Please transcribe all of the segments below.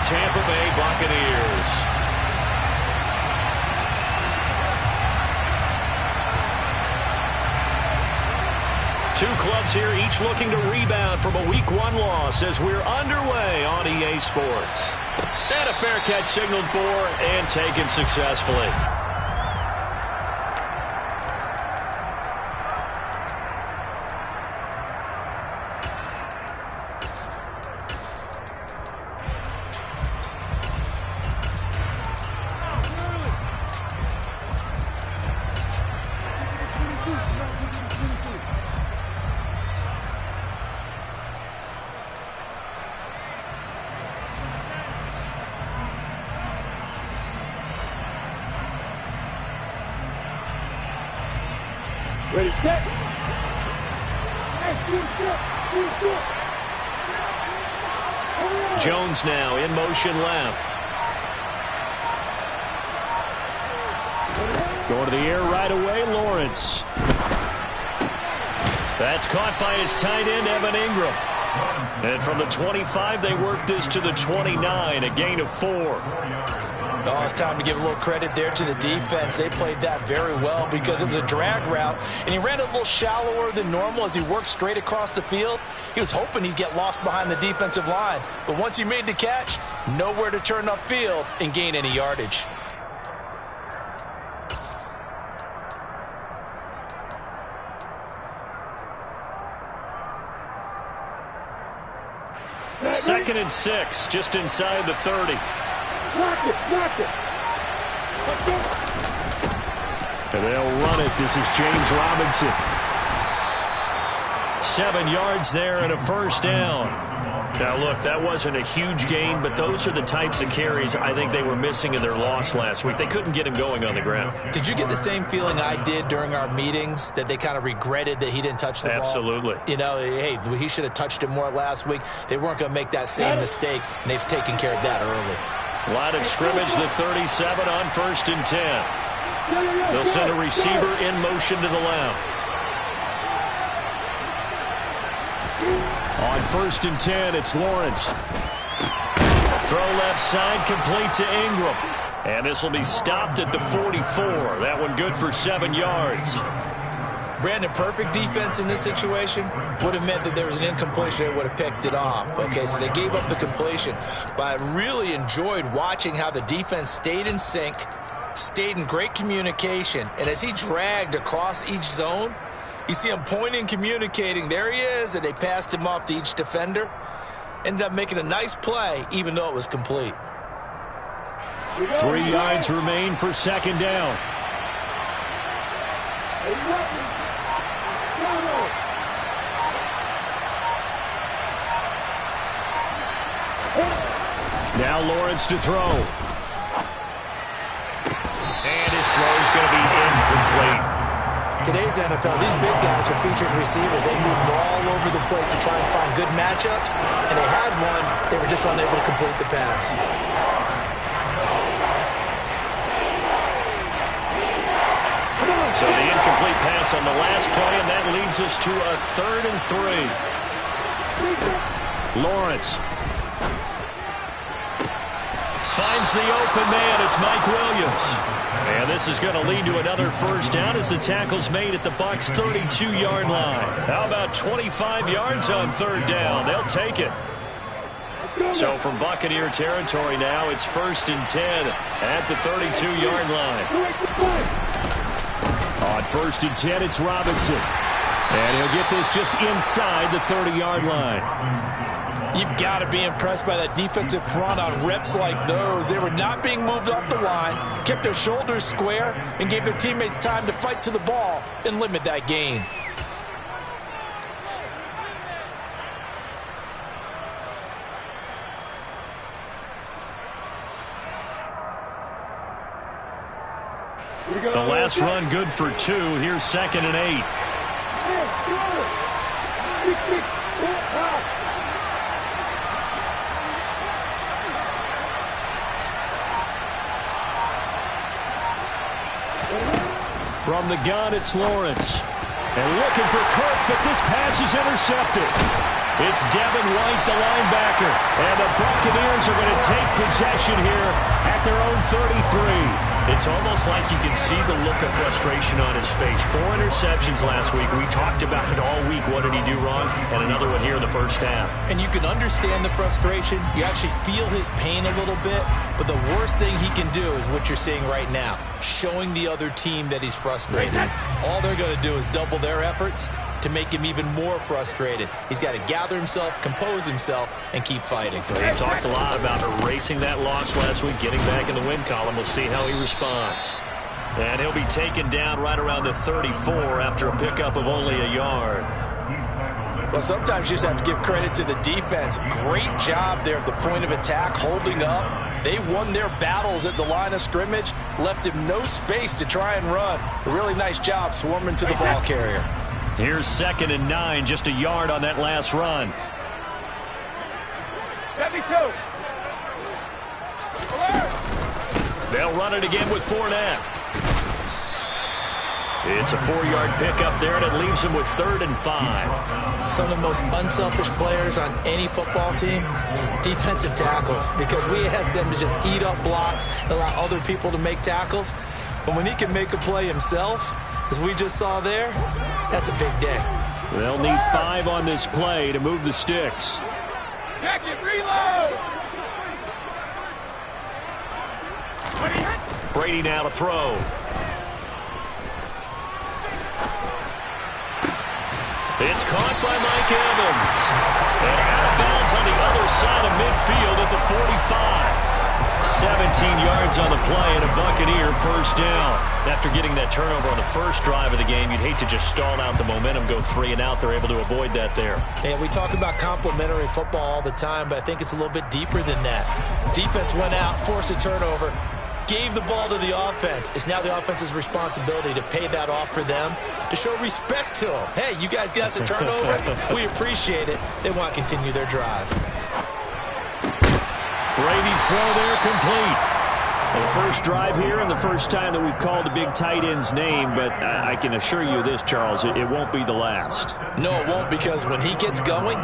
Tampa Bay Buccaneers. Two clubs here, each looking to rebound from a Week 1 loss as we're underway on EA Sports. And a fair catch signaled for and taken successfully. Ready, set. Jones now in motion left. Going to the air right away, Lawrence. That's caught by his tight end, Evan Ingram. And from the 25, they work this to the 29, a gain of 4. Oh, it's time to give a little credit there to the defense. They played that very well because it was a drag route, and he ran a little shallower than normal as he worked straight across the field. He was hoping he'd get lost behind the defensive line, but once he made the catch, nowhere to turn upfield and gain any yardage. Second and 6, just inside the 30. Block it. And they'll run it. This is James Robinson. 7 yards there and a first down. Now, look, that wasn't a huge gain, but those are the types of carries I think they were missing in their loss last week. They couldn't get him going on the ground. Did you get the same feeling I did during our meetings, that they kind of regretted that he didn't touch the ball? Absolutely. You know, hey, he should have touched it more last week. They weren't going to make that same mistake, and they've taken care of that early. Line of scrimmage, the 37 on 1st and 10. They'll send a receiver in motion to the left. On 1st and 10, it's Lawrence. Throw left side, complete to Ingram. And this will be stopped at the 44. That one good for 7 yards. Brandon, perfect defense in this situation would have meant that there was an incompletion. They would have picked it off. Okay, so they gave up the completion. But I really enjoyed watching how the defense stayed in sync, stayed in great communication. And as he dragged across each zone, you see him pointing, communicating. There he is, and they passed him off to each defender. Ended up making a nice play, even though it was complete. 3 yards remain for second down. Now Lawrence to throw. And his throw is going to be incomplete. Today's NFL, these big guys are featured receivers. They move all over the place to try and find good matchups, and they had one. They were just unable to complete the pass. So the incomplete pass on the last play, and that leads us to a 3rd and 3. Lawrence finds the open man. It's Mike Williams. And this is going to lead to another first down as the tackle's made at the Bucs' 32-yard line. How about 25 yards on 3rd down? They'll take it. So from Buccaneer territory now, it's 1st and 10 at the 32-yard line. On 1st and 10, it's Robinson. And he'll get this just inside the 30-yard line. You've got to be impressed by that defensive front on reps like those. They were not being moved off the line, kept their shoulders square, and gave their teammates time to fight to the ball and limit that gain. The last run good for 2. Here's 2nd and 8. From the gun, it's Lawrence. And looking for Kirk, but this pass is intercepted. It's Devin White, the linebacker. And the Buccaneers are going to take possession here at their own 33. It's almost like you can see the look of frustration on his face. 4 interceptions last week. We talked about it all week. What did he do wrong? And another one here in the first half. And you can understand the frustration. You actually feel his pain a little bit. But the worst thing he can do is what you're seeing right now, showing the other team that he's frustrated. All they're going to do is double their efforts to make him even more frustrated. He's got to gather himself, compose himself, and keep fighting. He talked a lot about erasing that loss last week, getting back in the win column. We'll see how he responds. And he'll be taken down right around the 34 after a pickup of only a yard. Well, sometimes you just have to give credit to the defense. Great job there at the point of attack, holding up. They won their battles at the line of scrimmage, left him no space to try and run. A really nice job swarming to the ball carrier. Here's 2nd and 9, just a yard on that last run. 72. They'll run it again with Fournette. It's a 4-yard pickup there, and it leaves them with 3rd and 5. Some of the most unselfish players on any football team, defensive tackles, because we ask them to just eat up blocks and allow other people to make tackles. But when he can make a play himself, as we just saw there, that's a big day. They'll need 5 on this play to move the sticks. Jacket, reload! Brady now to throw. It's caught by Mike Evans. And out of bounds on the other side of midfield at the 45. 17 yards on the play and a Buccaneer first down. After getting that turnover on the first drive of the game, you'd hate to just stall out the momentum, go 3 and out. They're able to avoid that there. And we talk about complementary football all the time, but I think it's a little bit deeper than that. Defense went out, forced a turnover, gave the ball to the offense. It's now the offense's responsibility to pay that off for them, to show respect to them. Hey, you guys got the turnover. We appreciate it. They want to continue their drive. Brady's throw there complete. The first drive here and the first time that we've called a big tight end's name, but I can assure you this, Charles, it won't be the last. No, it won't, because when he gets going,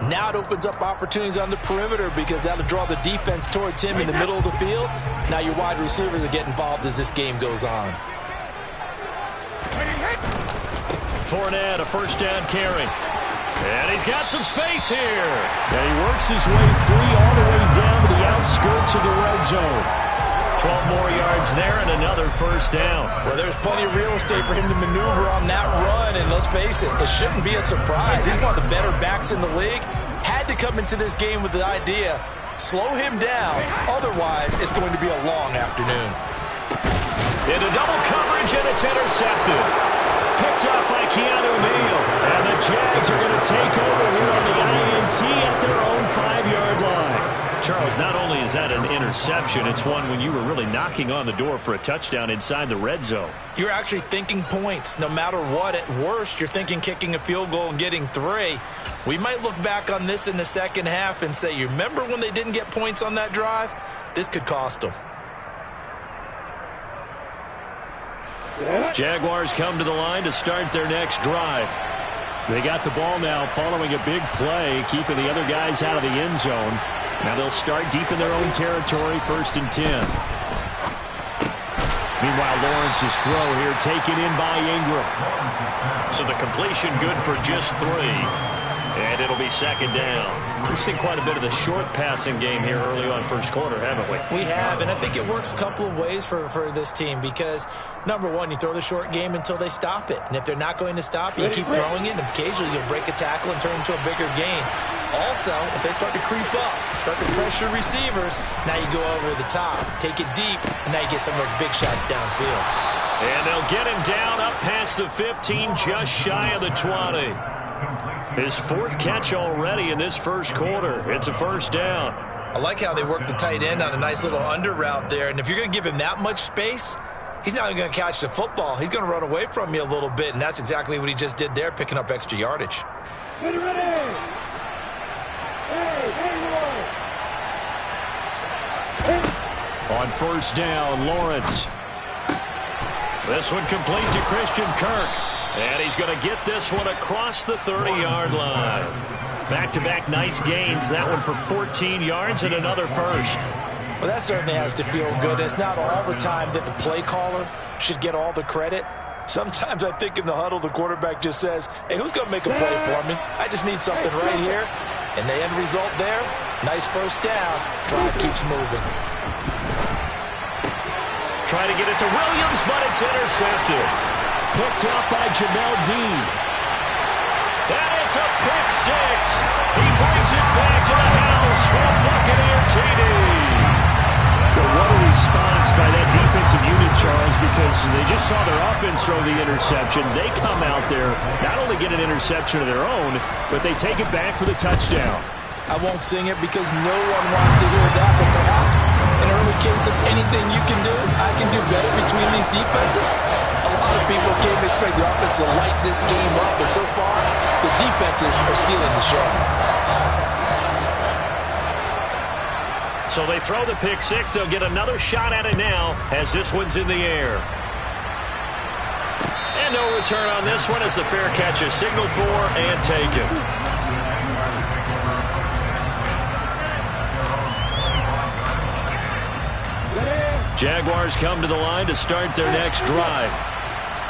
now it opens up opportunities on the perimeter, because that'll draw the defense towards him in the middle of the field. Now your wide receivers will get involved as this game goes on. Fournette, a first down carry. And he's got some space here. And he works his way free all the way down to the outskirts of the red zone. 12 more yards there and another first down. Well, there's plenty of real estate for him to maneuver on that run, and let's face it, it shouldn't be a surprise. He's one of the better backs in the league. Had to come into this game with the idea, slow him down, otherwise it's going to be a long afternoon. Into double coverage, and it's intercepted. Picked up by Keanu Neal. And the Jags are going to take over here on the INT at their own 5-yard line. Charles, not only is that an interception, it's one when you were really knocking on the door for a touchdown inside the red zone. You're actually thinking points. No matter what, at worst, you're thinking kicking a field goal and getting 3. We might look back on this in the second half and say, you remember when they didn't get points on that drive? This could cost them. Jaguars come to the line to start their next drive. They got the ball now following a big play, keeping the other guys out of the end zone. Now they'll start deep in their own territory, 1st and 10. Meanwhile, Lawrence's throw here taken in by Ingram. So the completion good for just 3. And it'll be 2nd down. We've seen quite a bit of the short passing game here early on first quarter, haven't we? We have, and I think it works a couple of ways for this team, because, number one, you throw the short game until they stop it. And if they're not going to stop it, you keep throwing it, and occasionally you'll break a tackle and turn into a bigger gain. Also, if they start to creep up, start to pressure receivers, now you go over the top, take it deep, and now you get some of those big shots downfield. And they'll get him down up past the 15, just shy of the 20. His 4th catch already in this first quarter. It's a first down. I like how they work the tight end on a nice little under route there. And if you're going to give him that much space, he's not even going to catch the football. He's going to run away from you a little bit, and that's exactly what he just did there, picking up extra yardage. Ready, ready. On first down, Lawrence. This one complete to Christian Kirk. And he's going to get this one across the 30-yard line. Back-to-back nice gains. That one for 14 yards and another first. Well, that certainly has to feel good. It's not all the time that the play caller should get all the credit. Sometimes I think in the huddle, the quarterback just says, hey, who's going to make a play for me? I just need something right here. And the end result there, nice first down. Drive keeps moving. Trying to get it to Williams, but it's intercepted. Picked up by Jamel Dean. And it's a pick six. He brings it back to the house for Buccaneer TD. Well, what a response by that defensive unit, Charles, because they just saw their offense throw the interception. They come out there, not only get an interception of their own, but they take it back for the touchdown. I won't sing it because no one wants to hear that, but perhaps an early case of anything you can do, I can do better between these defenses. A lot of people came to expect the offense to light this game up, but so far, the defenses are stealing the show. So they throw the pick six. They'll get another shot at it now as this one's in the air. And no return on this one as the fair catch is signaled for and taken. Jaguars come to the line to start their next drive.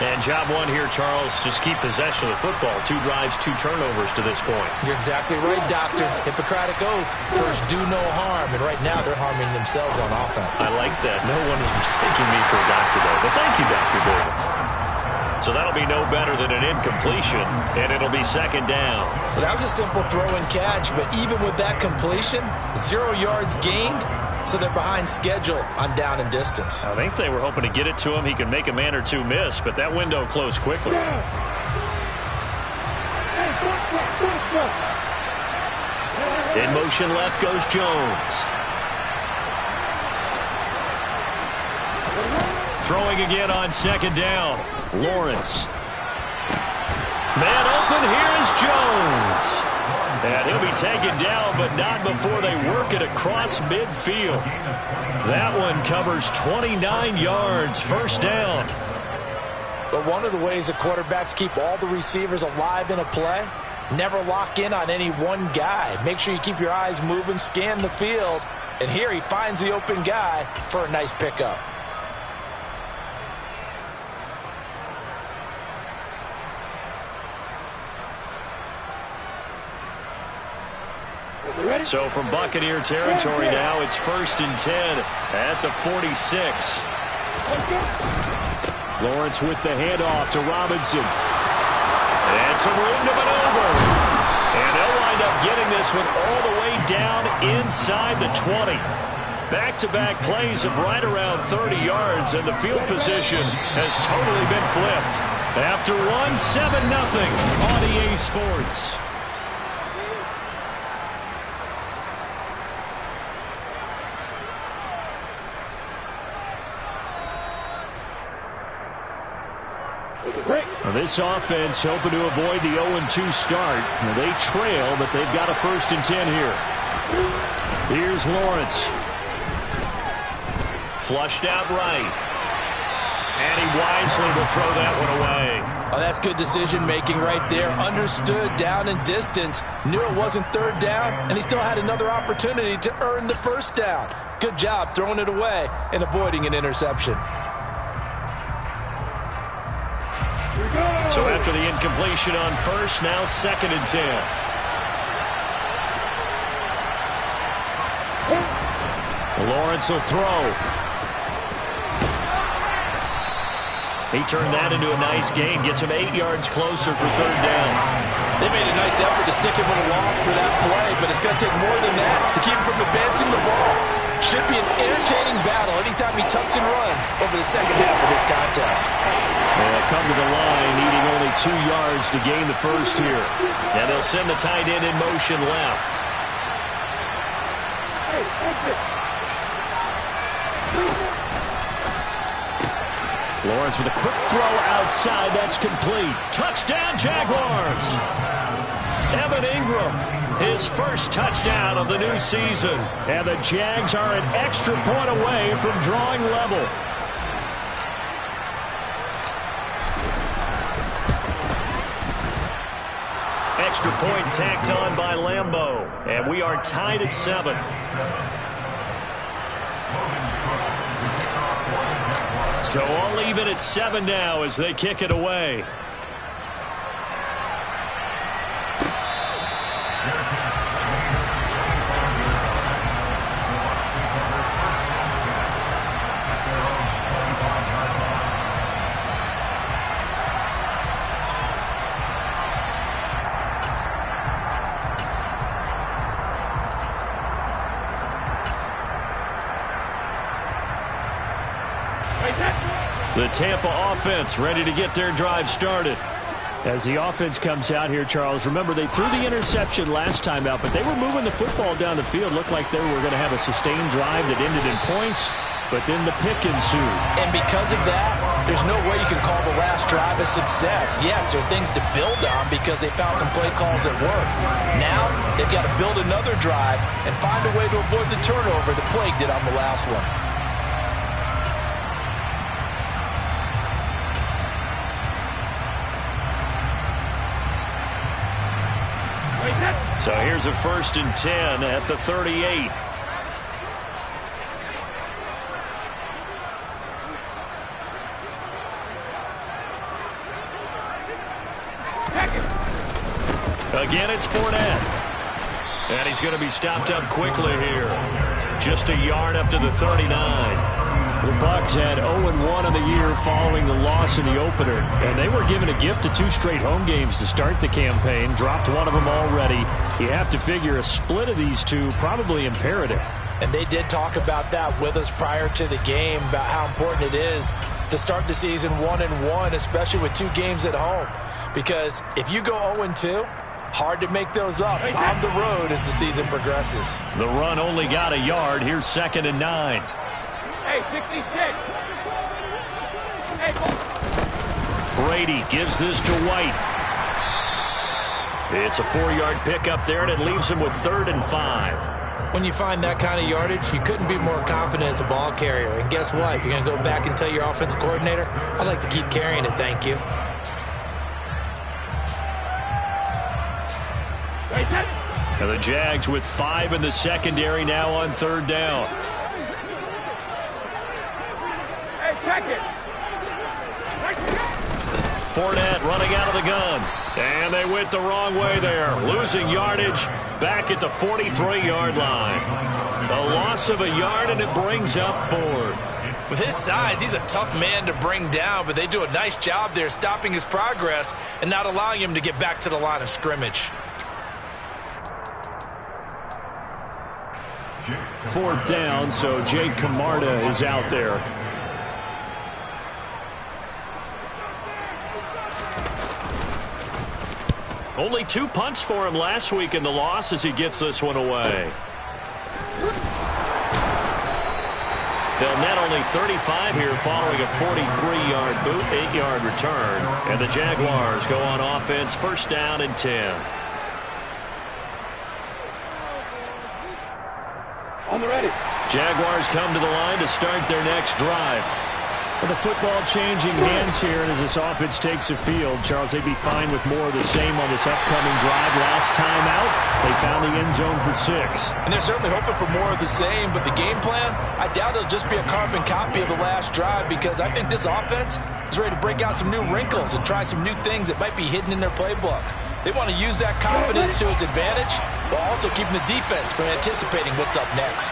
And job one here, Charles, just keep possession of the football. 2 drives, 2 turnovers to this point. You're exactly right, Doctor. Hippocratic oath. First, do no harm. And right now, they're harming themselves on offense. I like that. No one is mistaking me for a doctor, though. But thank you, Dr. Davis. So that'll be no better than an incompletion, and it'll be second down. Well, that was a simple throw and catch, but even with that completion, 0 yards gained. So they're behind schedule on down and distance. I think they were hoping to get it to him. He can make a man or two miss, but that window closed quickly. In motion left goes Jones. Throwing again on second down. Lawrence. Man open, here is Jones. And he'll be taken down, but not before they work it across midfield. That one covers 29 yards, first down. But one of the ways the quarterbacks keep all the receivers alive in a play, never lock in on any one guy. Make sure you keep your eyes moving, scan the field. And here he finds the open guy for a nice pickup. So from Buccaneer territory now, it's 1st and 10 at the 46. Lawrence with the handoff to Robinson. And some room to maneuver. And they'll wind up getting this one all the way down inside the 20. Back-to-back plays of right around 30 yards, and the field position has totally been flipped. After one, 7-0 on EA Sports. This offense hoping to avoid the 0-2 start. They trail, but they've got a 1st and 10 here. Here's Lawrence. Flushed out right. And he wisely will throw that one away. Oh, that's good decision-making right there. Understood down and distance. Knew it wasn't 3rd down, and he still had another opportunity to earn the 1st down. Good job throwing it away and avoiding an interception. So after the incompletion on 1st, now 2nd and 10. Lawrence will throw. He turned that into a nice gain. Gets him 8 yards closer for 3rd down. They made a nice effort to stick him with a loss for that play, but it's going to take more than that to keep him from advancing the ball. Should be an entertaining battle anytime he tucks and runs over the second half of this contest. They'll come to the line, needing only 2 yards to gain the 1st here. And they'll send the tight end in motion left. Lawrence with a quick throw outside. That's complete. Touchdown, Jaguars. Evan Ingram, his 1st touchdown of the new season. And the Jags are an extra point away from drawing level. extra point tacked on by Lambeau. And we are tied at 7. So all even at 7 now as they kick it away. The Tampa offense ready to get their drive started. As the offense comes out here, Charles, remember they threw the interception last time out, but they were moving the football down the field. Looked like they were going to have a sustained drive that ended in points, but then the pick ensued. And because of that, there's no way you can call the last drive a success. Yes, there are things to build on because they found some play calls that work. Now, they've got to build another drive and find a way to avoid the turnover that plagued it on the last one. So here's a 1st and 10 at the 38. Again, it's Fournette. And he's going to be stopped up quickly here. Just a yard up to the 39. The Bucs had 0-1 on the year following the loss in the opener, and they were given a gift of 2 straight home games to start the campaign. Dropped one of them already. You have to figure a split of these two probably imperative. And they did talk about that with us prior to the game, about how important it is to start the season 1-1, especially with 2 games at home. Because if you go 0-2, hard to make those up on the road as the season progresses. The run only got a yard. Here's 2nd and 9. Hey, 66. Hey, Brady gives this to White. It's a 4-yard pickup there, and it leaves him with 3rd and 5. When you find that kind of yardage, you couldn't be more confident as a ball carrier. And guess what? You're going to go back and tell your offensive coordinator, I'd like to keep carrying it, thank you. And the Jags with 5 in the secondary now on 3rd down. check it. Fournette running out of the gun. And they went the wrong way there. Losing yardage back at the 43-yard line. A loss of a yard, and it brings up 4th. With his size, he's a tough man to bring down, but they do a nice job there stopping his progress and not allowing him to get back to the line of scrimmage. 4th down, so Jake Camarda is out there. Only 2 punts for him last week in the loss as he gets this one away. They'll net only 35 here following a 43-yard boot, 8-yard return. And the Jaguars go on offense, 1st down and 10. On the ready. Jaguars come to the line to start their next drive. Well, the football changing hands here, and as this offense takes the field, Charles, they'd be fine with more of the same on this upcoming drive. Last time out, they found the end zone for 6. And they're certainly hoping for more of the same, but the game plan, I doubt it'll just be a carbon copy of the last drive, because I think this offense is ready to break out some new wrinkles and try some new things that might be hidden in their playbook. They want to use that confidence to its advantage, while also keeping the defense from anticipating what's up next.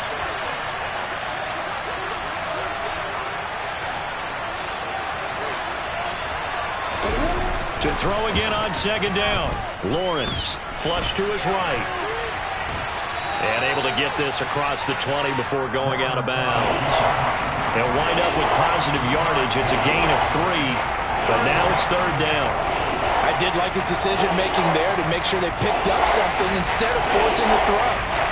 To throw again on 2nd down. Lawrence flush to his right. And able to get this across the 20 before going out of bounds. They'll wind up with positive yardage. It's a gain of 3, but now it's 3rd down. I did like his decision-making there to make sure they picked up something instead of forcing the throw.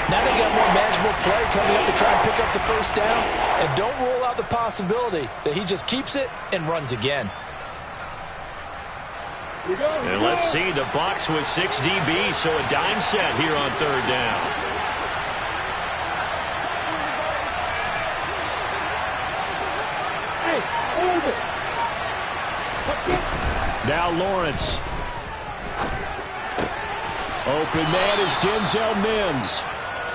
Now they got more manageable play coming up to try and pick up the 1st down. And don't rule out the possibility that he just keeps it and runs again. And let's see, the Bucs with 6 DBs, so a dime set here on 3rd down. Hey, hold it. Now Lawrence. Open man is Denzel Mims.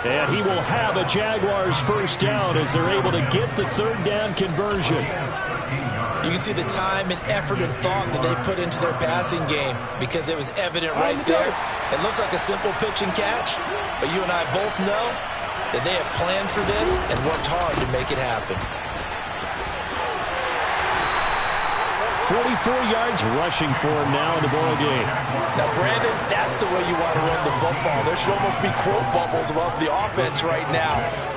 And he will have a Jaguars first down as they're able to get the third down conversion. You can see the time and effort and thought that they put into their passing game because it was evident right there. It looks like a simple pitch and catch, but you and I both know that they have planned for this and worked hard to make it happen. 44 yards rushing for him now in the ball game. Now, Brandon, that's the way you want to run the football. There should almost be quote bubbles above the offense right now.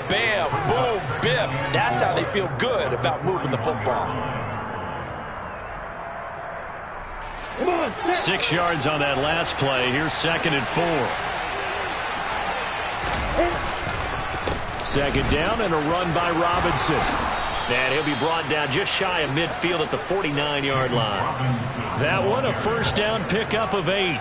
Bam, boom, biff. That's how they feel good about moving the football. 6 yards on that last play. Here's 2nd and 4. Second down and a run by Robinson. And he'll be brought down just shy of midfield at the 49-yard line. That one, a first down pickup of 8.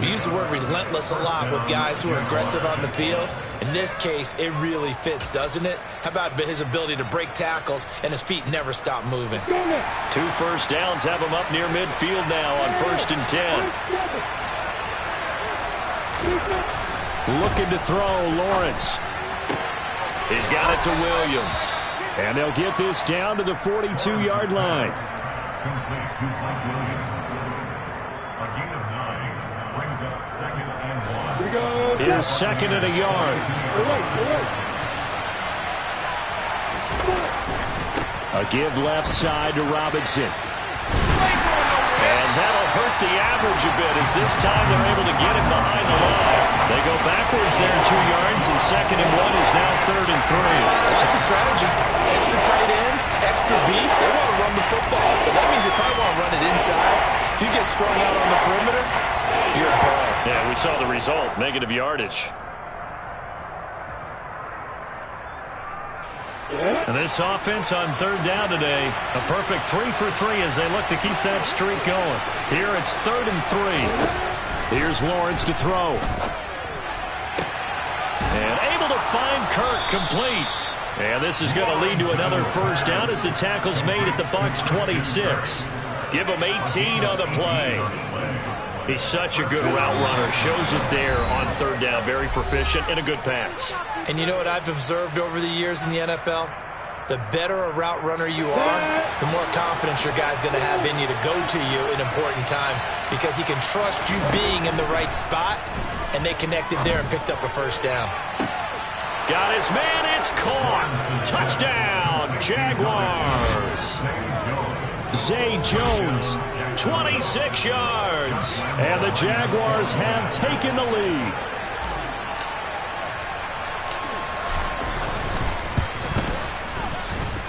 We use the word relentless a lot with guys who are aggressive on the field. In this case, it really fits, doesn't it? How about his ability to break tackles and his feet never stop moving? 2 first downs have him up near midfield now on 1st and 10. Looking to throw, Lawrence. He's got it to Williams. And they'll get this down to the 42-yard line. Here's 2nd and a yard. A give left side to Robinson. And that'll hurt the average a bit as this time they're able to get him behind the line. They go backwards there 2 yards, and 2nd and 1 is now 3rd and 3. I like the strategy. Extra tight ends, extra beef. They want to run the football, but that means they probably want to run it inside. If you get strung out on the perimeter, you're in peril. Yeah, we saw the result, negative yardage. And this offense on 3rd down today, a perfect 3 for 3 as they look to keep that streak going. Here it's 3rd and 3. Here's Lawrence to throw. And able to find Kirk complete. And this is going to lead to another first down as the tackle's made at the Bucs 26. Give him 18 on the play. He's such a good route runner. Shows it there on 3rd down. Very proficient and a good pass. And you know what I've observed over the years in the NFL? The better a route runner you are, the more confidence your guy's going to have in you to go to you in important times because he can trust you being in the right spot, and they connected there and picked up a first down. Got his man. It's caught. Touchdown, Jaguars. Zay Jones, 26 yards. And the Jaguars have taken the lead.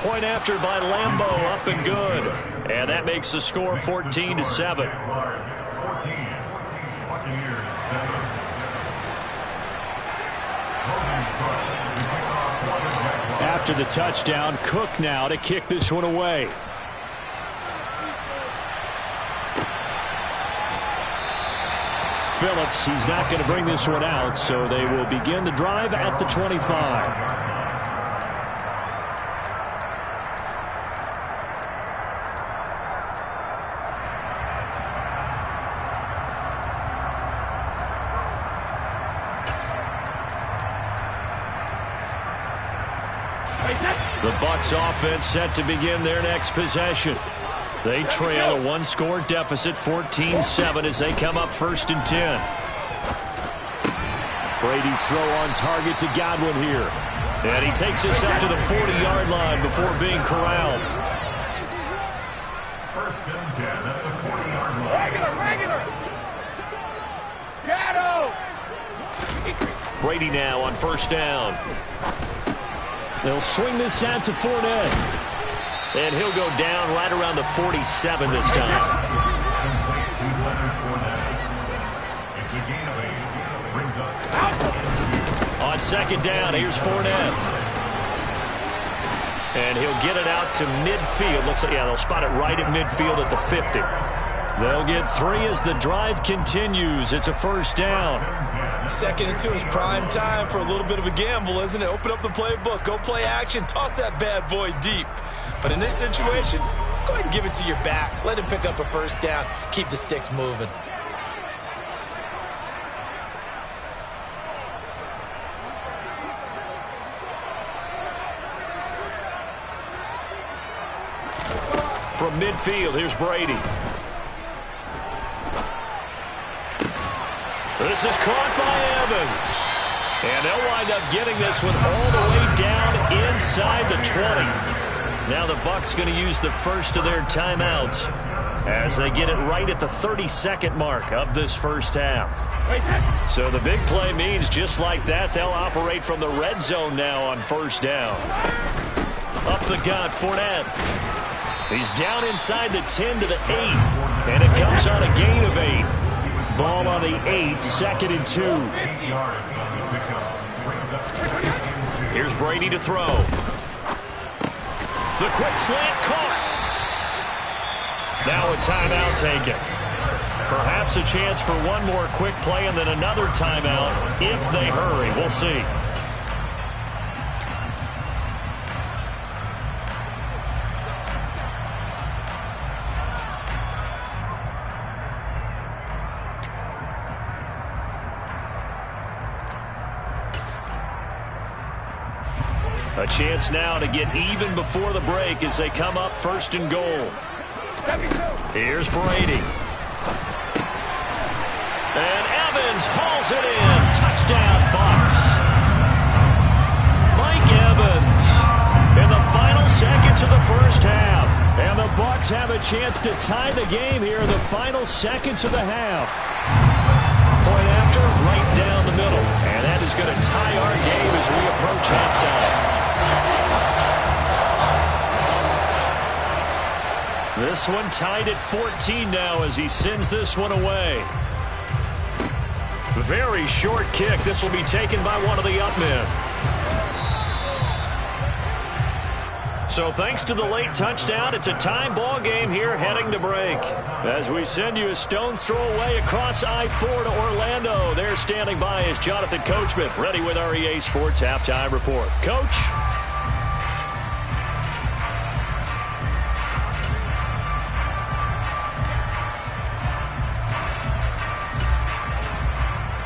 Point after by Lambeau, up and good. And that makes the score 14-7. After the touchdown, Cook now to kick this one away. Phillips, he's not going to bring this one out, so they will begin the drive at the 25. The Bucs offense set to begin their next possession. They trail a 1-score deficit, 14-7, as they come up 1st and 10. Brady's throw on target to Godwin here. And he takes this up to the 40-yard line before being corralled. 1st and 10 at the 40-yard line. Regular. Shadow. Brady now on 1st down. They'll swing this out to Fournette. And he'll go down right around the 47 this time. On 2nd down, here's Fournette. And he'll get it out to midfield. Looks like, yeah, they'll spot it right at midfield at the 50. They'll get 3 as the drive continues. It's a 1st down. 2nd and 2 is prime time for a little bit of a gamble, isn't it? Open up the playbook, go play action, toss that bad boy deep. But in this situation, go ahead and give it to your back. Let him pick up a 1st down. Keep the sticks moving. From midfield, here's Brady. This is caught by Evans. And they'll wind up getting this one all the way down inside the 20. Now the Bucs going to use the first of their timeouts as they get it right at the 32nd mark of this first half. So the big play means just like that, they'll operate from the red zone now on first down. Up the gut, Fournette. He's down inside the 10 to the 8. And it comes on a gain of 8. Ball on the 8, 2nd and 2. Here's Brady to throw. The quick slant caught. Now a timeout taken. Perhaps a chance for one more quick play and then another timeout if they hurry. We'll see. A chance now to get even before the break as they come up 1st and goal. Here's Brady. And Evans hauls it in. Touchdown, Bucs. Mike Evans in the final seconds of the first half. And the Bucs have a chance to tie the game here in the final seconds of the half. Point after, right down the middle. And that is going to tie our game as we approach halftime. This one tied at 14 now as he sends this one away. Very short kick. This will be taken by one of the up men. So thanks to the late touchdown, it's a time ball game here heading to break. As we send you a stone's throw away across I-4 to Orlando. There standing by is Jonathan Coachman, ready with our EA Sports Halftime Report. Coach?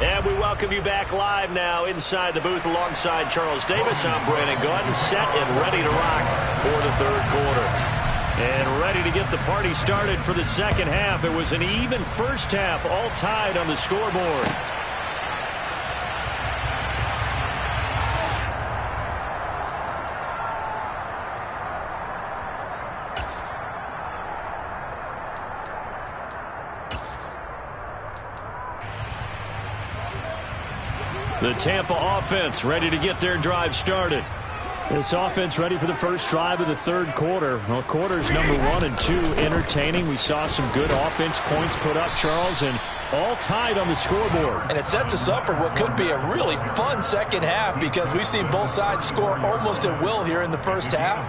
And we welcome you back live now inside the booth alongside Charles Davis. I'm Brandon Gaudin, set and ready to rock for the third quarter. And ready to get the party started for the second half. It was an even first half, all tied on the scoreboard. The Tampa offense ready to get their drive started. This offense ready for the first drive of the third quarter. Well, quarters number 1 and 2 entertaining. We saw some good offense points put up, Charles, and all tied on the scoreboard. And it sets us up for what could be a really fun second half because we've seen both sides score almost at will here in the first half.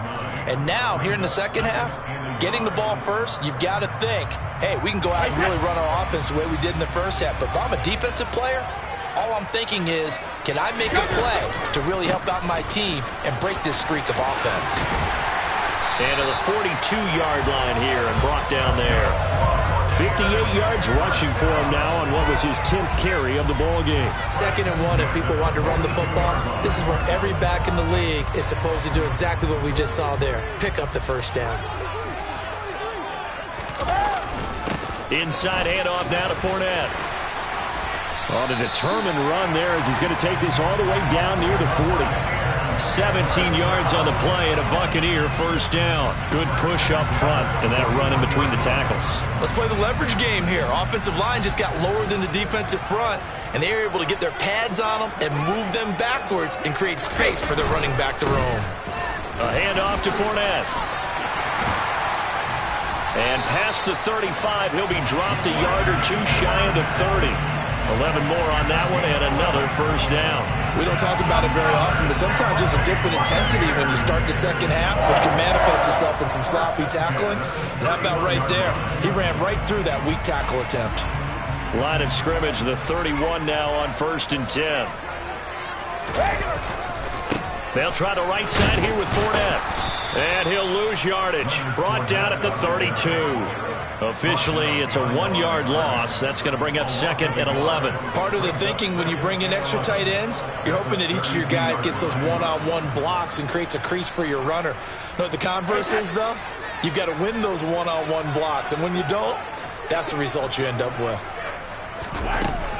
And now, here in the second half, getting the ball first, you've got to think, hey, we can go out and really run our offense the way we did in the first half. But if I'm a defensive player, all I'm thinking is, can I make a play to really help out my team and break this streak of offense? And to the 42-yard line here and brought down there. 58 yards rushing for him now on what was his 10th carry of the ball game. 2nd and 1 if people want to run the football. This is where every back in the league is supposed to do exactly what we just saw there. Pick up the first down. Inside handoff now to Fournette. On a determined run there as he's going to take this all the way down near the 40. 17 yards on the play and a Buccaneer first down. Good push up front and that run in between the tackles. Let's play the leverage game here. Offensive line just got lower than the defensive front, and they were able to get their pads on them and move them backwards and create space for their running back to roam. A handoff to Fournette. And past the 35, he'll be dropped a yard or two shy of the 30. 11 more on that one and another first down. We don't talk about it very often, but sometimes there's a dip in intensity when you start the second half, which can manifest itself in some sloppy tackling. And how about right there? He ran right through that weak tackle attempt. Line of scrimmage, the 31 now on 1st and 10. They'll try the right side here with Fournette. And he'll lose yardage. Brought down at the 32. Officially, it's a 1-yard loss. That's going to bring up 2nd and 11. Part of the thinking when you bring in extra tight ends, you're hoping that each of your guys gets those one-on-one blocks and creates a crease for your runner. You know what the converse is, though? You've got to win those one-on-one blocks, and when you don't, that's the result you end up with.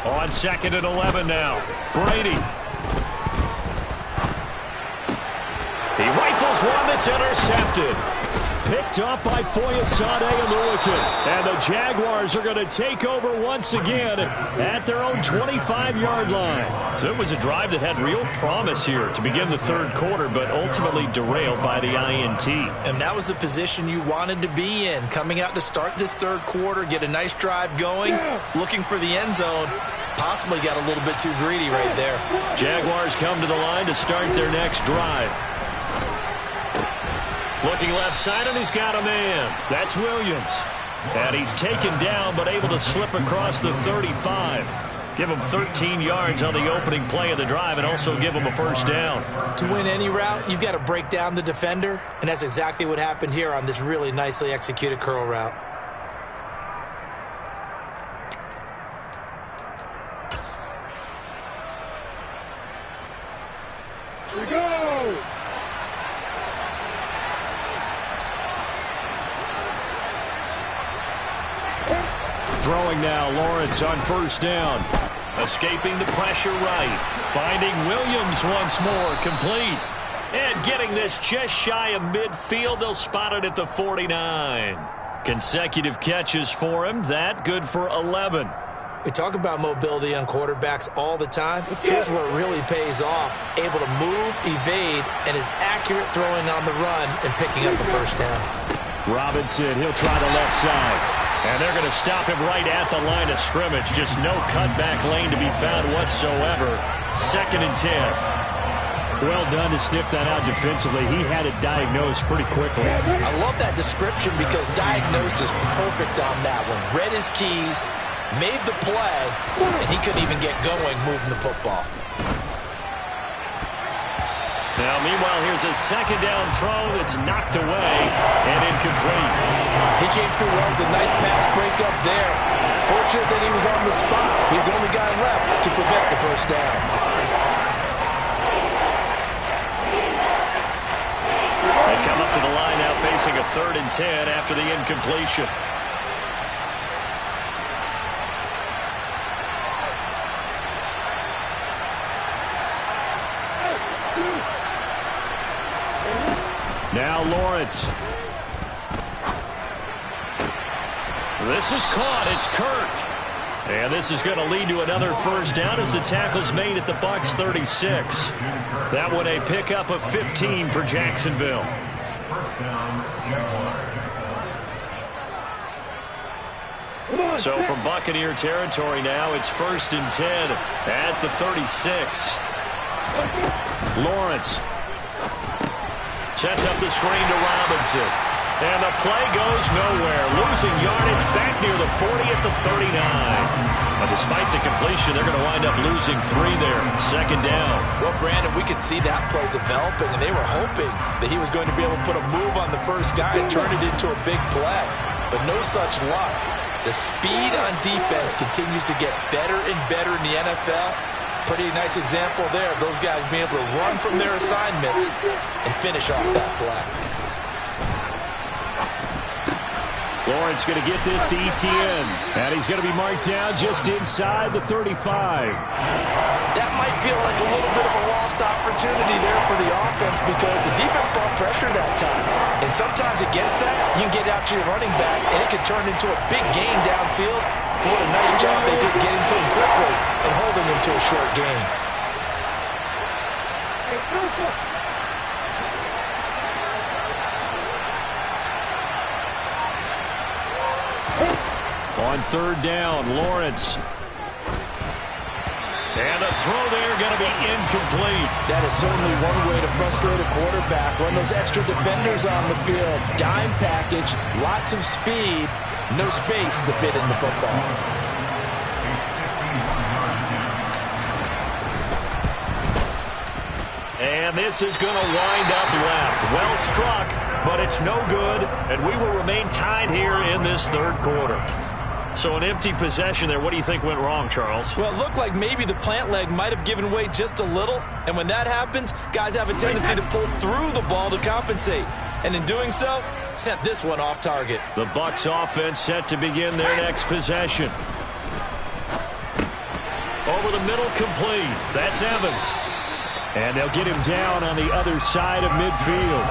On 2nd and 11 now. Brady. He rifles one that's intercepted. Picked up by Foyesade Oluokun. And the Jaguars are going to take over once again at their own 25-yard line. So it was a drive that had real promise here to begin the third quarter, but ultimately derailed by the INT. And that was the position you wanted to be in, coming out to start this third quarter, get a nice drive going, looking for the end zone. Possibly got a little bit too greedy right there. Jaguars come to the line to start their next drive. Looking left side, and he's got a man. That's Williams. And he's taken down, but able to slip across the 35. Give him 13 yards on the opening play of the drive, and also give him a first down. To win any route, you've got to break down the defender, and that's exactly what happened here on this really nicely executed curl route. Here we go! Throwing now, Lawrence on first down. Escaping the pressure right. Finding Williams once more, complete. And getting this just shy of midfield, they'll spot it at the 49. Consecutive catches for him. That good for 11. We talk about mobility on quarterbacks all the time. Here's where it really pays off. Able to move, evade, and is accurate throwing on the run and picking up a first down. Robinson, he'll try the left side. And they're going to stop him right at the line of scrimmage. Just no cutback lane to be found whatsoever. 2nd and 10. Well done to sniff that out defensively. He had it diagnosed pretty quickly. I love that description because diagnosed is perfect on that one. Read his keys, made the play, and he couldn't even get going moving the football. Now, meanwhile, here's a 2nd down throw that's knocked away and incomplete. He came through well with a nice pass break up there. Fortunate that he was on the spot. He's the only guy left to prevent the first down. They come up to the line now facing a 3rd and 10 after the incompletion. Now Lawrence. This is caught. It's Kirk. And this is going to lead to another first down as the tackle's made at the Bucs 36. That one a pickup of 15 for Jacksonville. So from Buccaneer territory now, it's 1st and 10 at the 36. Lawrence sets up the screen to Robinson. And the play goes nowhere. Losing yardage back near the 40 at the 39. But despite the completion, they're going to wind up losing 3 there. 2nd down. Well, Brandon, we could see that play developing, and they were hoping that he was going to be able to put a move on the first guy and turn it into a big play. But no such luck. The speed on defense continues to get better and better in the NFL. Pretty nice example there of those guys being able to run from their assignments and finish off that play. Lawrence going to get this to Etienne. And he's going to be marked down just inside the 35. That might feel like a little bit of a lost opportunity there for the offense because the defense brought pressure that time. And sometimes against that, you can get out to your running back, and it can turn into a big gain downfield. But what a nice job they did getting to him quickly and holding him to a short gain. On 3rd down, Lawrence. And the throw there going to be incomplete. That is certainly one way to frustrate a quarterback. Run those extra defenders on the field. Dime package, lots of speed, no space to fit in the football. And this is going to wind up left. Well struck, but it's no good. And we will remain tied here in this third quarter. So an empty possession there. What do you think went wrong, Charles? Well, it looked like maybe the plant leg might have given way just a little. And when that happens, guys have a tendency to pull through the ball to compensate. And in doing so, sent this one off target. The Bucs offense set to begin their next possession. Over the middle, complete. That's Evans. And they'll get him down on the other side of midfield.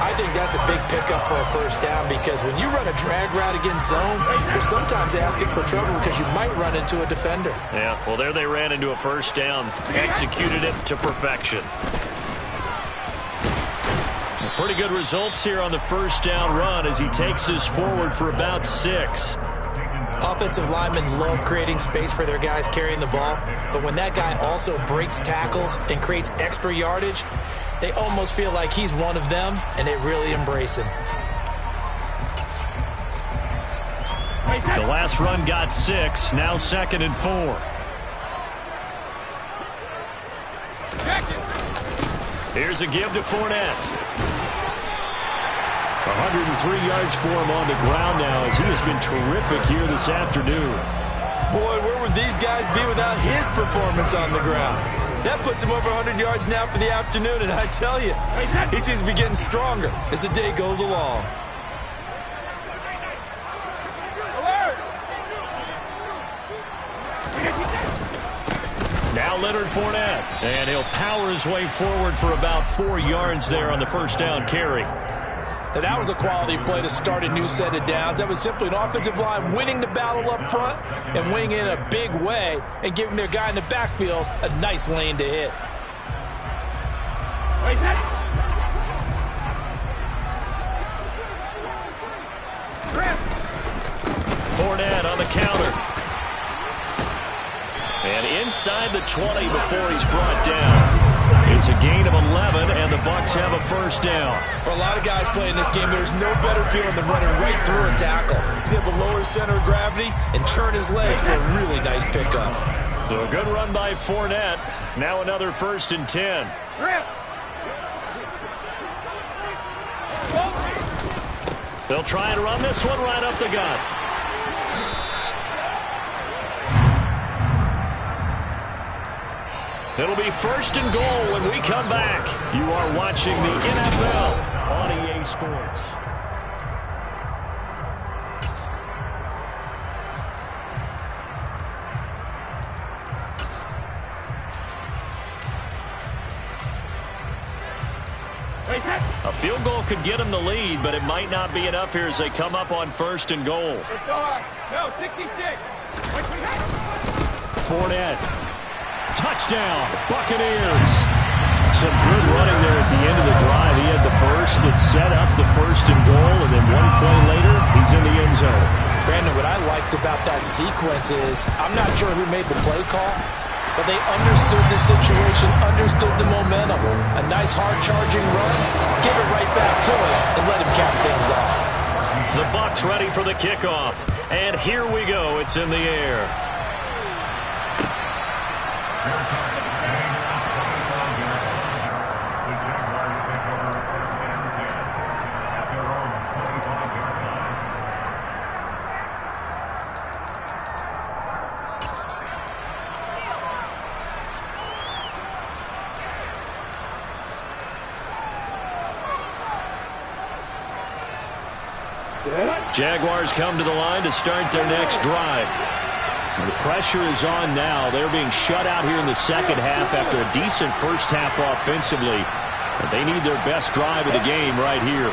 I think that's a big pickup for a first down, because when you run a drag route against zone, you're sometimes asking for trouble because you might run into a defender. Yeah, well, there they ran into a first down. Executed it to perfection. Pretty good results here on the first down run as he takes us forward for about 6. Offensive linemen love creating space for their guys carrying the ball, but when that guy also breaks tackles and creates extra yardage, they almost feel like he's one of them, and they really embrace him. The last run got 6, now 2nd and 4. Here's a give to Fournette. 103 yards for him on the ground now, as he has been terrific here this afternoon. Boy, where would these guys be without his performance on the ground? That puts him over 100 yards now for the afternoon, and I tell you, he seems to be getting stronger as the day goes along. Now Leonard Fournette, and he'll power his way forward for about 4 yards there on the first down carry. Now, that was a quality play to start a new set of downs. That was simply an offensive line winning the battle up front and winning in a big way and giving their guy in the backfield a nice lane to hit. Fournette on the counter. And inside the 20 before he's brought down. It's a gain of 11, and the Bucs have a first down. For a lot of guys playing this game, there's no better feeling than running right through a tackle. He's able to lower his center of gravity and churn his legs for a really nice pickup. So a good run by Fournette. Now another 1st and 10. They'll try and run this one right up the gut. It'll be 1st and goal when we come back. You are watching the NFL on EA Sports. A field goal could get them the lead, but it might not be enough here as they come up on 1st and goal. No, 66. Fournette. Touchdown, Buccaneers. Some good running there at the end of the drive. He had the burst that set up the 1st and goal, and then 1 play later, he's in the end zone. Brandon, what I liked about that sequence is, I'm not sure who made the play call, but they understood the situation, understood the momentum. A nice hard-charging run, give it right back to him, and let him cap things off. The Bucs ready for the kickoff, and here we go. It's in the air. Jaguars come to the line to start their next drive. The pressure is on now. They're being shut out here in the second half after a decent first half offensively. But they need their best drive of the game right here.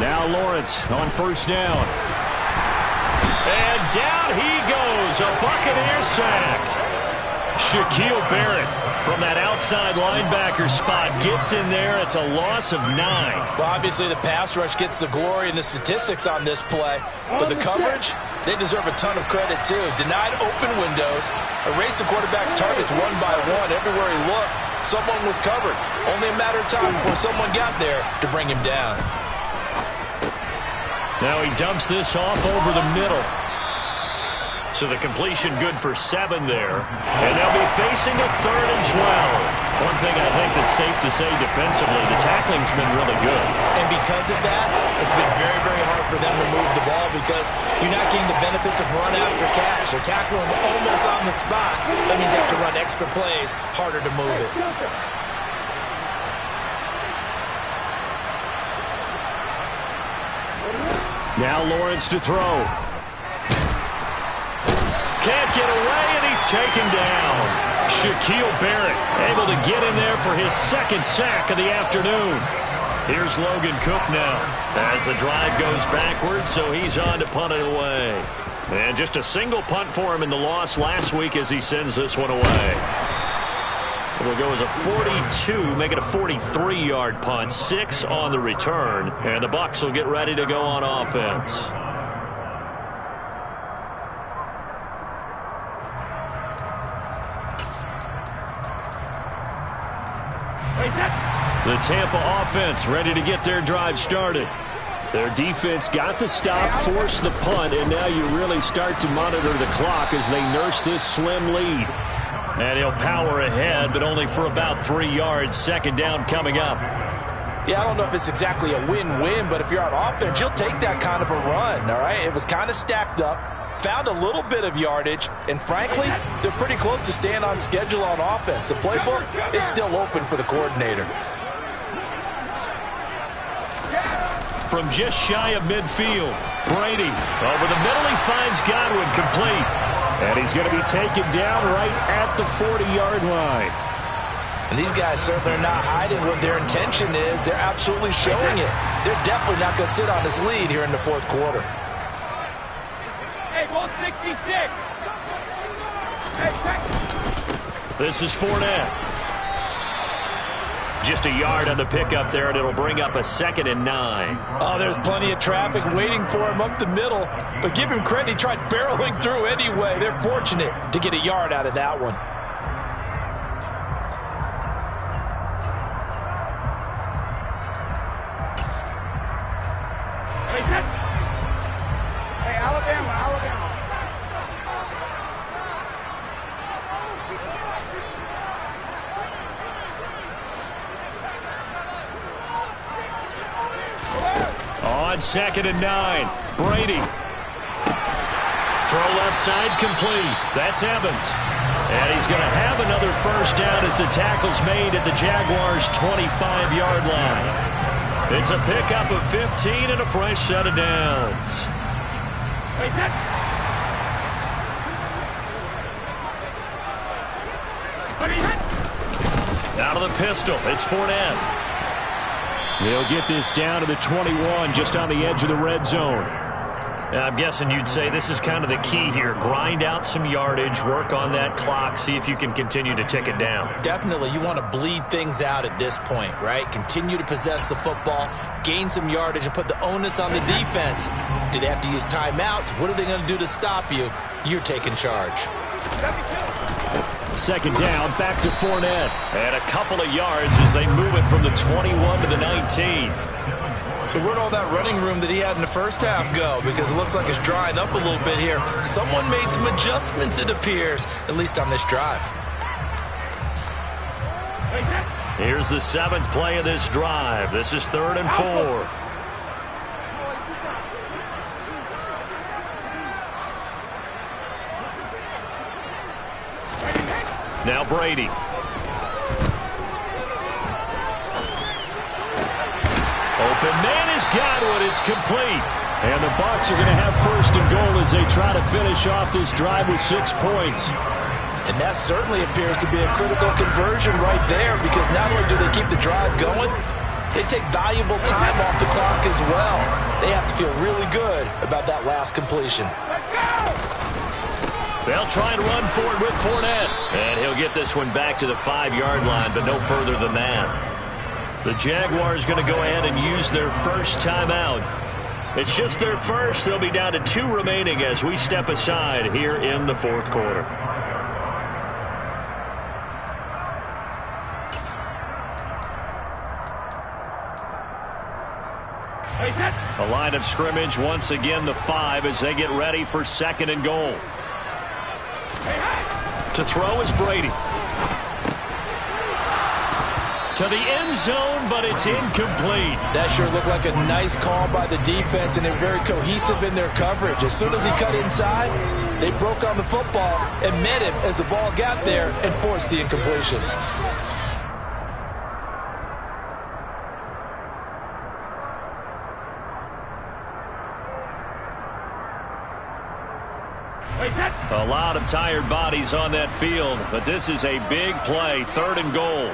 Now Lawrence on 1st down. And down he goes. A Buccaneer sack. Shaquille Barrett from that outside linebacker spot gets in there. It's a loss of 9. Well, obviously the pass rush gets the glory and the statistics on this play, but the coverage, they deserve a ton of credit too. Denied open windows, erased the quarterback's targets one by one. Everywhere he looked, someone was covered. Only a matter of time before someone got there to bring him down. Now he dumps this off over the middle. So the completion good for 7 there. And they'll be facing a 3rd and 12. One thing I think that's safe to say defensively, the tackling's been really good. And because of that, it's been very, very hard for them to move the ball because you're not getting the benefits of run after catch. They're tackling them almost on the spot. That means they have to run extra plays, harder to move it. Now Lawrence to throw. Can't get away, and he's taken down. Shaquille Barrett able to get in there for his second sack of the afternoon. Here's Logan Cook now as the drive goes backwards, so he's on to punt it away. And just a single punt for him in the loss last week as he sends this one away. It'll go as a 42, make it a 43-yard punt, 6 on the return, and the Bucs will get ready to go on offense. The Tampa offense ready to get their drive started. Their defense got the stop, forced the punt, and now you really start to monitor the clock as they nurse this slim lead. And he'll power ahead, but only for about 3 yards. Second down coming up. Yeah, I don't know if it's exactly a win-win, but if you're on offense, you'll take that kind of a run, all right? It was kind of stacked up, found a little bit of yardage, and frankly, they're pretty close to staying on schedule on offense. The playbook is still open for the coordinator. From just shy of midfield, Brady over the middle, he finds Godwin complete. And he's going to be taken down right at the 40-yard line. And these guys certainly are not hiding what their intention is. They're absolutely showing it. They're definitely not going to sit on this lead here in the fourth quarter. Hey, 166. Hey, this is Fournette. Just a yard on the pickup there, and it'll bring up a 2nd and 9. Oh, there's plenty of traffic waiting for him up the middle. But give him credit, he tried barreling through anyway. They're fortunate to get a yard out of that one. Hey, Alabama. On 2nd and 9, Brady. Throw left side complete. That's Evans. And he's going to have another first down as the tackle's made at the Jaguars' 25-yard line. It's a pickup of 15 and a fresh set of downs. Out of the pistol, it's Fournette. They'll get this down to the 21, just on the edge of the red zone. I'm guessing you'd say this is kind of the key here. Grind out some yardage, work on that clock, see if you can continue to tick it down. Definitely, you want to bleed things out at this point, right? Continue to possess the football, gain some yardage, and put the onus on the defense. Do they have to use timeouts? What are they going to do to stop you? You're taking charge. Second down, back to Fournette. And a couple of yards as they move it from the 21 to the 19. So where'd all that running room that he had in the first half go? Because it looks like it's drying up a little bit here. Someone made some adjustments, it appears, at least on this drive. Here's the 7th play of this drive. This is 3rd and 4. Now Brady. Open man is Godwin. It's complete. And the Bucs are going to have 1st and goal as they try to finish off this drive with 6 points. And that certainly appears to be a critical conversion right there, because not only do they keep the drive going, they take valuable time off the clock as well. They have to feel really good about that last completion. They'll try and run for it with Fournette. And he'll get this one back to the 5-yard line, but no further than that. The Jaguars going to go ahead and use their first timeout. It's just their first. They'll be down to 2 remaining as we step aside here in the 4th quarter. A line of scrimmage once again, the 5, as they get ready for 2nd and goal. To throw is Brady. To the end zone, but it's incomplete. That sure looked like a nice call by the defense, and they're very cohesive in their coverage. As soon as he cut inside, they broke on the football and met him as the ball got there and forced the incompletion. A lot of tired bodies on that field, but this is a big play, 3rd and goal.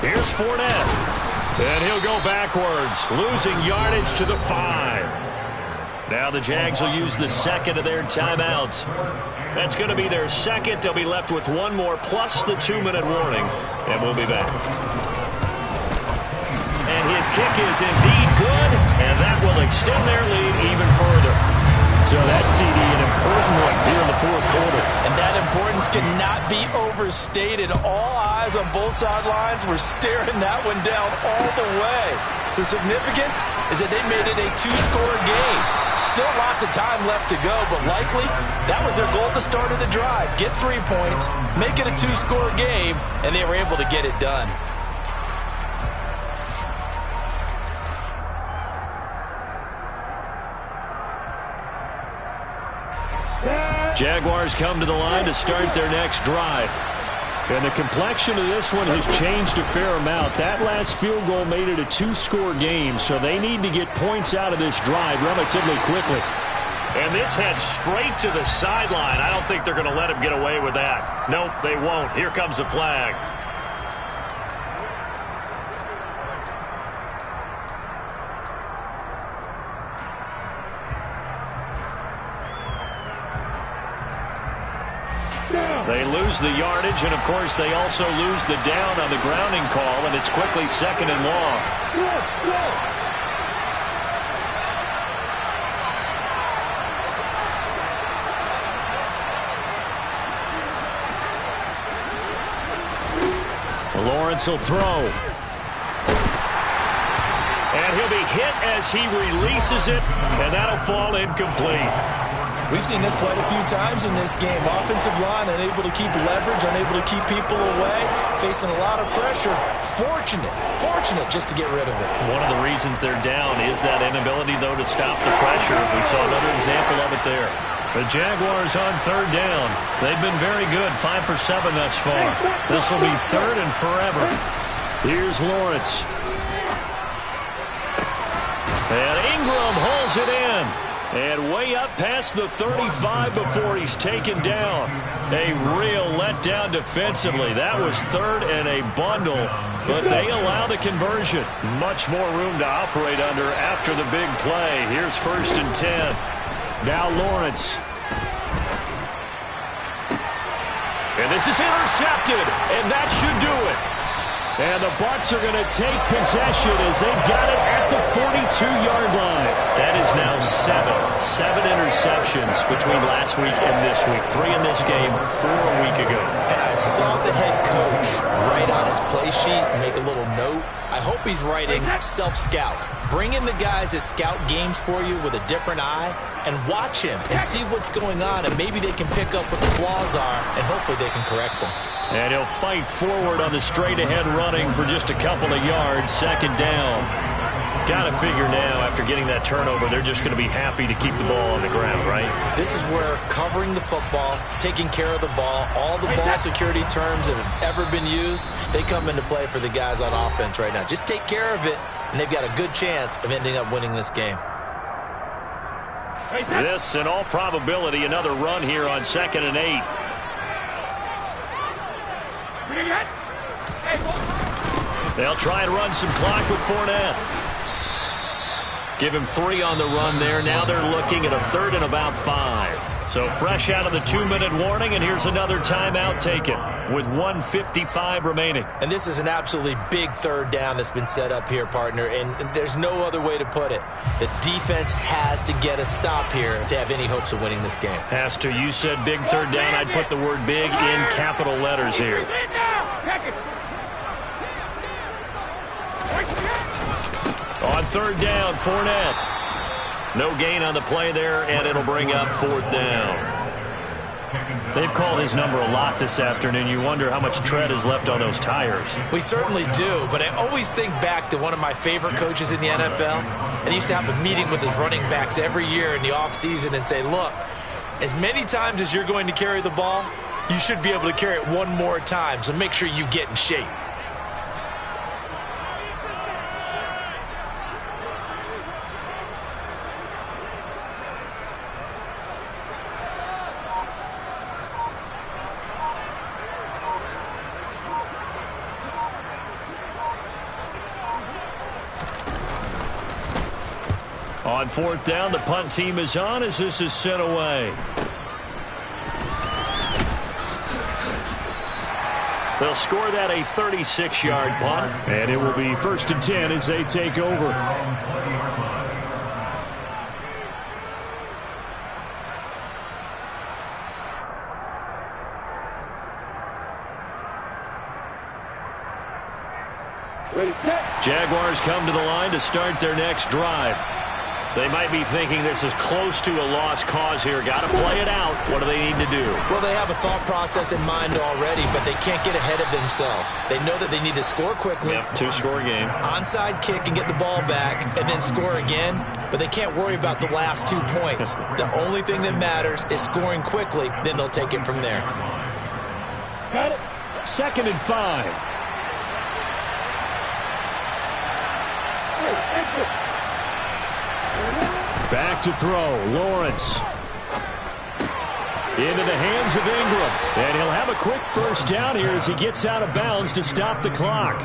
Here's Fournette, and he'll go backwards, losing yardage to the 5. Now the Jags will use the second of their timeouts. That's going to be their second. They'll be left with one more plus the 2-minute warning, and we'll be back. And his kick is indeed good, and that will extend their lead even further. So that's CD, an important one here in the 4th quarter. And that importance cannot be overstated. All eyes on both sidelines were staring that one down all the way. The significance is that they made it a 2-score game. Still lots of time left to go, but likely that was their goal at the start of the drive. Get 3 points, make it a 2-score game, and they were able to get it done. Jaguars come to the line to start their next drive. And the complexion of this one has changed a fair amount. That last field goal made it a 2-score game, so they need to get points out of this drive relatively quickly. And this heads straight to the sideline. I don't think they're going to let him get away with that. Nope, they won't. Here comes the flag. They lose the yardage, and, of course, they also lose the down on the grounding call, and it's quickly 2nd and long. Lawrence will throw. And he'll be hit as he releases it, and that'll fall incomplete. We've seen this quite a few times in this game. Offensive line unable to keep leverage, unable to keep people away, facing a lot of pressure. Fortunate just to get rid of it. One of the reasons they're down is that inability, though, to stop the pressure. We saw another example of it there. The Jaguars on 3rd down. They've been very good, 5 for 7 thus far. This will be 3rd and forever. Here's Lawrence. And Ingram hauls it in. And way up past the 35 before he's taken down. A real letdown defensively. That was 3rd and a bundle, but they allow the conversion. Much more room to operate under after the big play. Here's 1st and 10. Now Lawrence. And this is intercepted, and that should do it. And the Bucs are going to take possession as they've got it at the 42-yard line. That is now 7 interceptions between last week and this week. 3 in this game, 4 a week ago. And I saw the head coach write on his play sheet, make a little note. I hope he's writing self-scout. Bring in the guys that scout games for you with a different eye and watch him and see what's going on, and maybe they can pick up what the flaws are, and hopefully they can correct them. And he'll fight forward on the straight-ahead running for just a couple of yards, 2nd down. Got to figure now, after getting that turnover, they're just going to be happy to keep the ball on the ground, right? This is where covering the football, taking care of the ball, all the ball security terms that have ever been used, they come into play for the guys on offense right now. Just take care of it, and they've got a good chance of ending up winning this game. This, in all probability, another run here on 2nd and 8. They'll try and run some clock with Fournette. Give him 3 on the run there. Now they're looking at a 3rd and about 5. So fresh out of the 2-minute warning, and here's another timeout taken with 1:55 remaining. And this is an absolutely big 3rd down that's been set up here, partner, and there's no other way to put it. The defense has to get a stop here to have any hopes of winning this game. Has to. You said big 3rd down. I'd put the word big in capital letters here. On 3rd down, Fournette. No gain on the play there, and it'll bring up 4th down. They've called his number a lot this afternoon. You wonder how much tread is left on those tires. We certainly do, but I always think back to one of my favorite coaches in the NFL, and he used to have a meeting with his running backs every year in the offseason and say, look, as many times as you're going to carry the ball, you should be able to carry it one more time, so make sure you get in shape. On fourth down, the punt team is on as this is sent away. They'll score that a 36-yard punt. And it will be 1st and 10 as they take over. Jaguars come to the line to start their next drive. They might be thinking this is close to a lost cause here. Got to play it out. What do they need to do? Well, they have a thought process in mind already, but they can't get ahead of themselves. They know that they need to score quickly. Yep, two-score game. Onside kick and get the ball back and then score again, but they can't worry about the last 2 points. The only thing that matters is scoring quickly, then they'll take it from there. Got it. 2nd and 5. Back to throw. Lawrence. Into the hands of Ingram. And he'll have a quick first down here as he gets out of bounds to stop the clock.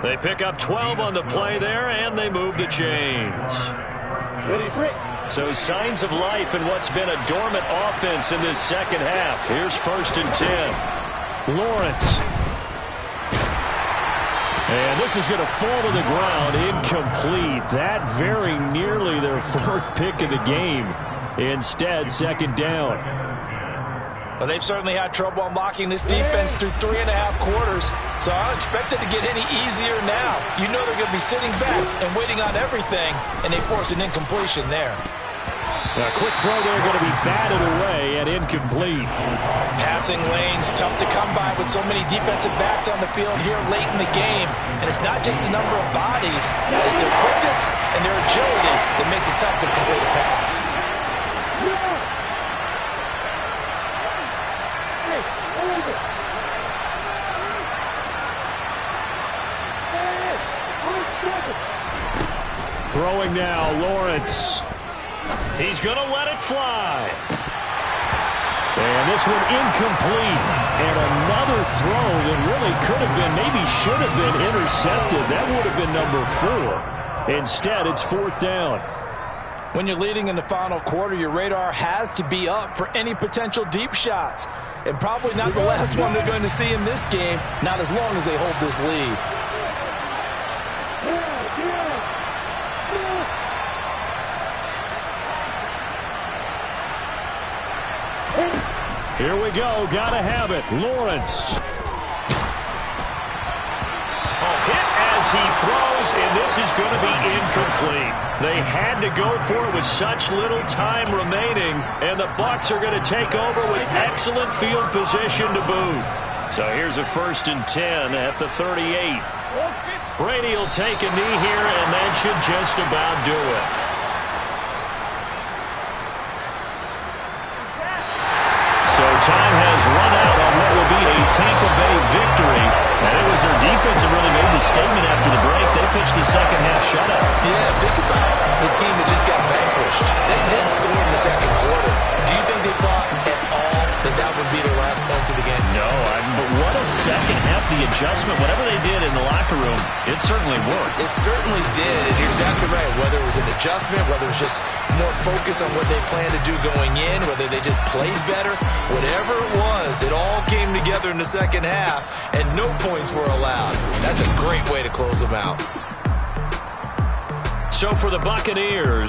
They pick up 12 on the play there, and they move the chains. So signs of life in what's been a dormant offense in this second half. Here's 1st and 10. Lawrence. And this is going to fall to the ground, incomplete. That very nearly their 4th pick of the game. Instead, 2nd down. Well, they've certainly had trouble unlocking this defense through 3.5 quarters, so I don't expect it to get any easier now. You know they're going to be sitting back and waiting on everything, and they force an incompletion there. A quick throw there going to be batted away and incomplete. Passing lanes tough to come by with so many defensive backs on the field here late in the game. And it's not just the number of bodies, it's their quickness and their agility that makes it tough to complete a pass. Throwing now, Lawrence. He's going to let it fly. And this one incomplete. And another throw that really could have been, maybe should have been intercepted. That would have been number 4. Instead, it's 4th down. When you're leading in the final quarter, your radar has to be up for any potential deep shots. And probably not the last one they're going to see in this game, not as long as they hold this lead. Here we go. Gotta have it. Lawrence. Hit as he throws, and this is going to be incomplete. They had to go for it with such little time remaining, and the Bucs are going to take over with excellent field position to boot. So here's a 1st and 10 at the 38. Brady will take a knee here, and that should just about do it. So time has run out on what will be a Tampa Bay victory. And it was their defense that really made the statement after the break. They pitched the second half shutout. Yeah, think about the team that just got vanquished. They did score in the second quarter. Do you think they thought at all that that would be their last points of the game? No, but what a second half. The adjustment, whatever they did in the locker room, it certainly worked. It certainly did, and you're exactly right. Whether it was an adjustment, whether it was just more focus on what they planned to do going in, whether they just played better, whatever it was, it all came together in the second half, and no points were allowed. That's a great way to close them out. So for the Buccaneers,